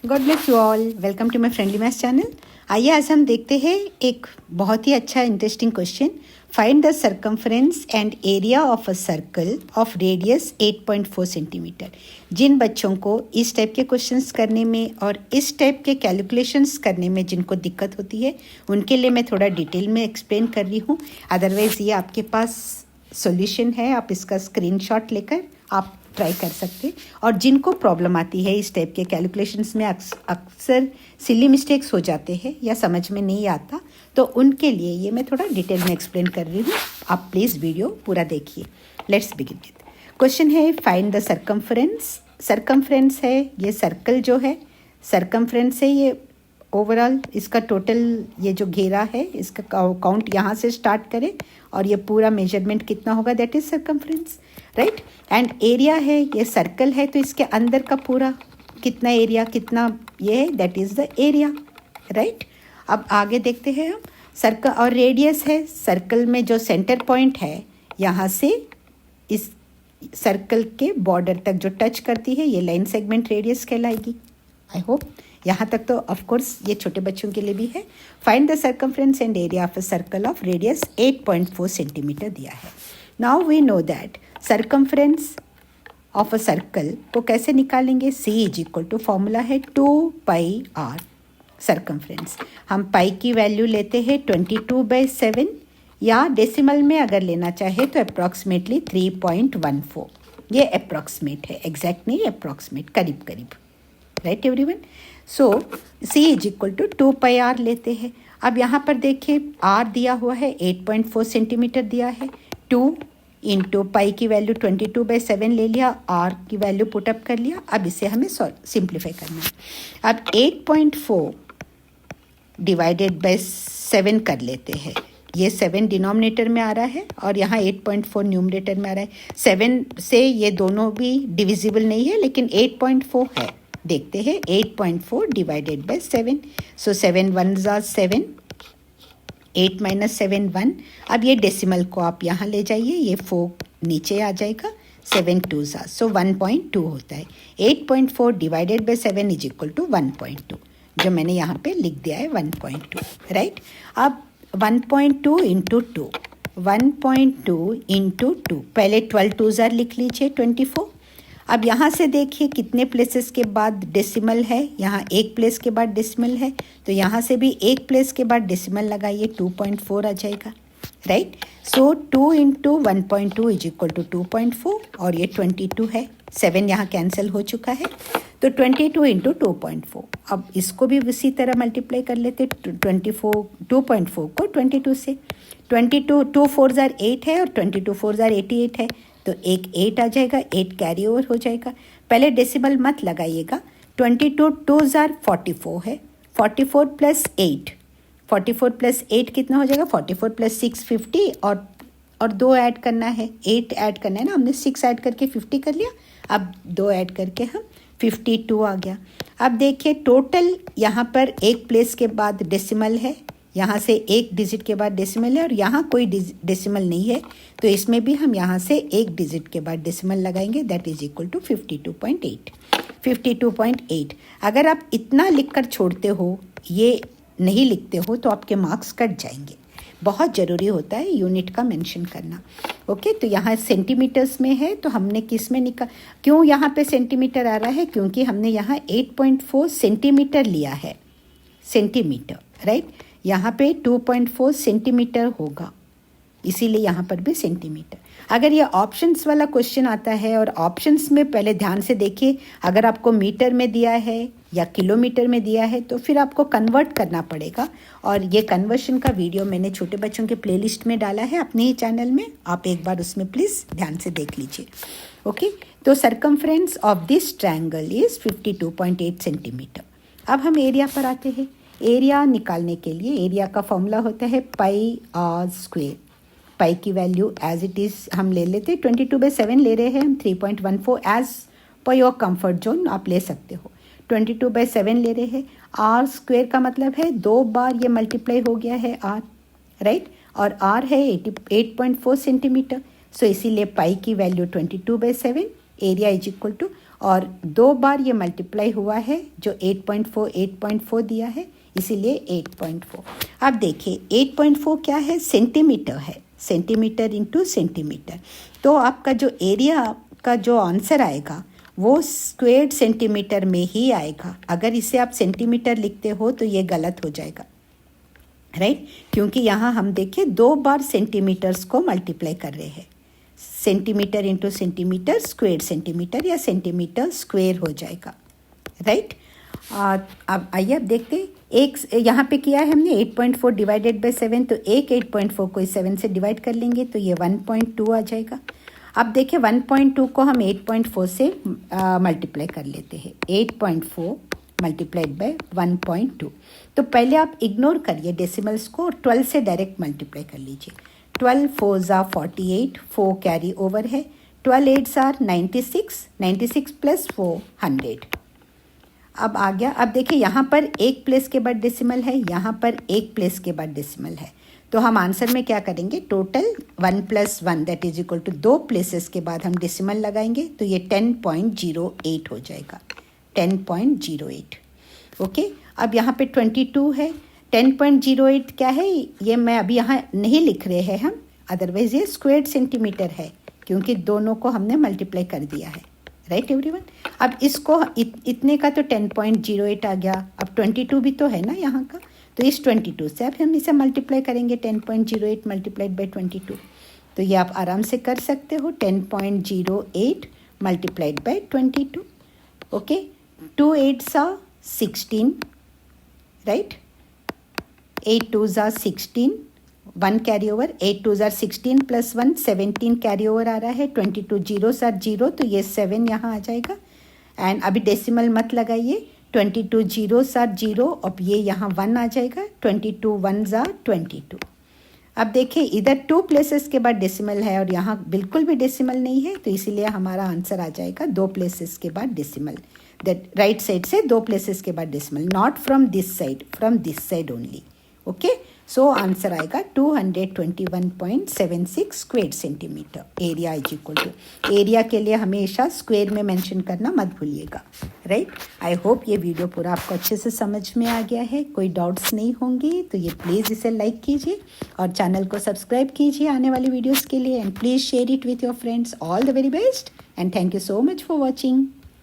God bless you all. Welcome to my friendly maths channel. आइए आज हम देखते हैं एक बहुत ही अच्छा interesting question. Find the circumference and area of a circle of radius 8.4 centimetre. जिन बच्चों को इस टाइप के क्वेश्चंस करने में और इस टाइप के कैलकुलेशंस करने में जिनको दिक्कत होती है, उनके लिए मैं थोड़ा डिटेल में एक्सप्लेन कर रही हूँ। अदरवाइज़ ये आपके पास सॉल्यूशन है, आप इसका स्क्रीनशॉट लेकर आप ट्राई कर सकते हैं। और जिनको प्रॉब्लम आती है इस टाइप के कैलकुलेशंस में, अक्सर सिली मिस्टेक्स हो जाते हैं या समझ में नहीं आता, तो उनके लिए ये मैं थोड़ा डिटेल में एक्सप्लेन कर रही हूँ। आप प्लीज़ वीडियो पूरा देखिए। लेट्स बिगिन विद क्वेश्चन है फाइंड द सर्कमफ्रेंस। सर्कमफ्रेंस है ये सर्कल जो है, सर्कमफ्रेंस है ये ओवरऑल इसका टोटल, ये जो घेरा है इसका काउंट यहाँ से स्टार्ट करें और ये पूरा मेजरमेंट कितना होगा, that is circumference, right. And area है, ये सर्कल है तो इसके अंदर का पूरा कितना एरिया, कितना ये है, that is the area, right. अब आगे देखते हैं हम सर्कल। और रेडियस है, सर्कल में जो सेंटर पॉइंट है यहाँ से इस सर्कल के बॉर्डर तक जो टच करती है ये लाइन सेगमेंट रेडियस कहलाएगी। आई होप यहाँ तक तो ऑफ कोर्स ये छोटे बच्चों के लिए भी है। Find the circumference and area of a circle of radius 8.4 centimetre दिया है। Now we know that circumference of a circle को कैसे निकालेंगे। C is equal to formula है 2πr सर्कमफ्रेंस। हम पाई की वैल्यू लेते हैं 22/7 या डेसिमल में अगर लेना चाहे तो अप्रॉक्सीमेटली 3.14। ये अप्रॉक्सीमेट है, एग्जैक्ट नहीं, अप्रॉक्सीमेट, करीब करीब, right everyone. So C is equal to 2πr लेते हैं। अब यहाँ पर देखिए R दिया हुआ है 8.4 सेंटीमीटर दिया है, 2 इंटू पाई की वैल्यू 22/7 ले लिया, R की वैल्यू पुटअप कर लिया। अब इसे हमें सिंप्लीफाई करना है। अब 8.4 डिवाइडेड बाय 7 कर लेते हैं। ये 7 डिनोमिनेटर में आ रहा है और यहाँ 8.4 न्यूमरेटर में आ रहा है। 7 से ये दोनों भी डिविजिबल नहीं है, लेकिन 8.4 है। देखते हैं 8.4 डिवाइडेड बाय 7। सो 7 1 ज़ा 7, 8 - 7 1। अब ये डेसिमल को आप यहाँ ले जाइए, ये 4 नीचे आ जाएगा, 7 2 ज़ा, सो 1.2 होता है। 8.4 divided by 7 is equal to 1.2, जो मैंने यहाँ पे लिख दिया है 1.2, राइट। अब 1.2 इंटू 2, 1.2 इंटू 2, पहले 12 2 ज़ा लिख लीजिए 24। अब यहाँ से देखिए कितने प्लेसेस के बाद डेसिमल है, यहाँ एक प्लेस के बाद डेसिमल है, तो यहाँ से भी एक प्लेस के बाद डेसिमल लगाइए, 2.4 आ जाएगा, right. So 2 into 1.2 is equal to 2.4 और ये 22 है। 7 यहाँ कैंसिल हो चुका है, तो 22 इंटू 2.4। अब इसको भी उसी तरह मल्टीप्लाई कर लेते, 2.4 को 22 से। 22 2 4 ज़ार 8 है और 22 4 ज़ार 88 है, तो एक 8 आ जाएगा, 8 कैरी ओवर हो जाएगा। पहले डेसिमल मत लगाइएगा। 22 2 ज़ार 44 है, 44 प्लस 8, 44 प्लस 8 कितना हो जाएगा, 44 प्लस 6 50, और 2 ऐड करना है, 8 ऐड करना है ना, हमने 6 ऐड करके 50 कर लिया। अब 2 ऐड करके हम 52 आ गया। अब देखिए टोटल यहाँ पर एक प्लेस के बाद डेसिमल है, यहाँ से एक डिजिट के बाद डेसिमल है और यहाँ कोई डेसिमल नहीं है, तो इसमें भी हम यहाँ से एक डिजिट के बाद डेसिमल लगाएंगे, दैट इज इक्वल टू 52.8। 52.8 अगर आप इतना लिखकर छोड़ते हो, ये नहीं लिखते हो, तो आपके मार्क्स कट जाएंगे। बहुत ज़रूरी होता है यूनिट का मेंशन करना। ओके, तो यहाँ सेंटीमीटर्स में है, तो हमने किस में क्यों यहाँ पे सेंटीमीटर आ रहा है, क्योंकि हमने यहाँ 8.4 सेंटीमीटर लिया है, सेंटीमीटर, राइट। यहाँ पे 2.4 सेंटीमीटर होगा, इसीलिए यहाँ पर भी सेंटीमीटर। अगर ये ऑप्शंस वाला क्वेश्चन आता है, और ऑप्शंस में पहले ध्यान से देखिए, अगर आपको मीटर में दिया है या किलोमीटर में दिया है तो फिर आपको कन्वर्ट करना पड़ेगा। और ये कन्वर्शन का वीडियो मैंने छोटे बच्चों के प्लेलिस्ट में डाला है अपने ही चैनल में, आप एक बार उसमें प्लीज़ ध्यान से देख लीजिए। ओके, तो circumference of this triangle is 52.8 centimetre. अब हम एरिया पर आते हैं। एरिया निकालने के लिए एरिया का फॉर्मूला होता है πr²। पाई की वैल्यू एज इट इज़ हम ले लेते हैं, 22/7 ले रहे हैं हम, 3.14 as per your comfort zone आप ले सकते हो। 22/7 ले रहे हैं। r² का मतलब है 2 बार ये मल्टीप्लाई हो गया है r, राइट, और r है 8.4 सेंटीमीटर। सो इसीलिए पाई की value 22/7, area is equal to और 2 बार ये मल्टीप्लाई हुआ है, जो 8.4 दिया है, इसीलिए 8.4। अब देखिए 8.4 क्या है, सेंटीमीटर है, सेंटीमीटर इंटू सेंटीमीटर। तो आपका जो एरिया का जो आंसर आएगा वो स्क्वेयर्ड सेंटीमीटर में ही आएगा। अगर इसे आप सेंटीमीटर लिखते हो तो ये गलत हो जाएगा, राइट? क्योंकि यहाँ हम देखें 2 बार सेंटीमीटर्स को मल्टीप्लाई कर रहे हैं। Centimetre into centimetre square centimetre या सेंटीमीटर स्क्वेयर हो जाएगा, राइट? अब आइए अब देखते हैं, एक यहाँ पे किया है हमने 8.4 डिवाइडेड बाई 7, तो एक 8.4 को 7 से डिवाइड कर लेंगे तो ये 1.2 आ जाएगा। अब देखिए 1.2 को हम 8.4 से मल्टीप्लाई कर लेते हैं, 8.4 मल्टीप्लाइड बाय 1.2। तो पहले आप इग्नोर करिए डेसिमल्स को और 12 से डायरेक्ट मल्टीप्लाई कर लीजिए। 12 4s are 48, 4 कैरी ओवर है, 12 8s are 96, 96 प्लस 4 100। अब आ गया, अब देखिए यहाँ पर एक प्लेस के बाद डेसिमल है, यहाँ पर एक प्लेस के बाद डेसिमल है, तो हम आंसर में क्या करेंगे, total 1 + 1 that is equal to 2 places के बाद हम डेसिमल लगाएंगे तो ये 10.08 हो जाएगा, 10.08। ओके, अब यहाँ पे 22 है, 10.08 क्या है ये मैं अभी यहाँ नहीं लिख रहे हैं हम, अदरवाइज ये स्क्वेयर्ड सेंटीमीटर है क्योंकि दोनों को हमने मल्टीप्लाई कर दिया है, राइट एवरीवन। अब इसको इतने का तो 10.08 आ गया, अब 22 भी तो है ना यहाँ का, तो इस 22 से अब हम इसे मल्टीप्लाई करेंगे 10.08 मल्टीप्लाइड बाई 22, तो ये आप आराम से कर सकते हो, 10.08 multiplied by 22। Okay, 2 8s are 16, right, 8 2s are 16, 1 carry over, 8 2s are 16 plus 1 17 carry over आ रहा है, 22 0s are 0, तो ये 7 यहाँ आ जाएगा। एंड अभी डेसिमल मत लगाइए, 22 0s are 0, अब ये यहाँ 1 आ जाएगा, 22 1s are 22। अब देखिए इधर 2 प्लेसेस के बाद डेसिमल है और यहाँ बिल्कुल भी डेसिमल नहीं है, तो इसीलिए हमारा आंसर आ जाएगा 2 प्लेसेस के बाद डेसिमल, दैट राइट साइड से 2 प्लेसेस के बाद decimal, not from this side, from this side only. Okay, so answer आएगा 221.76 square centimetre. Area is equal to, area के लिए हमेशा स्क्वेयर में मेंशन करना मत भूलिएगा, राइट। आई होप ये वीडियो पूरा आपको अच्छे से समझ में आ गया है, कोई डाउट्स नहीं होंगी तो ये प्लीज़ इसे लाइक कीजिए और चैनल को सब्सक्राइब कीजिए आने वाली वीडियोज़ के लिए, and please share it with your friends. All the very best and thank you so much for watching.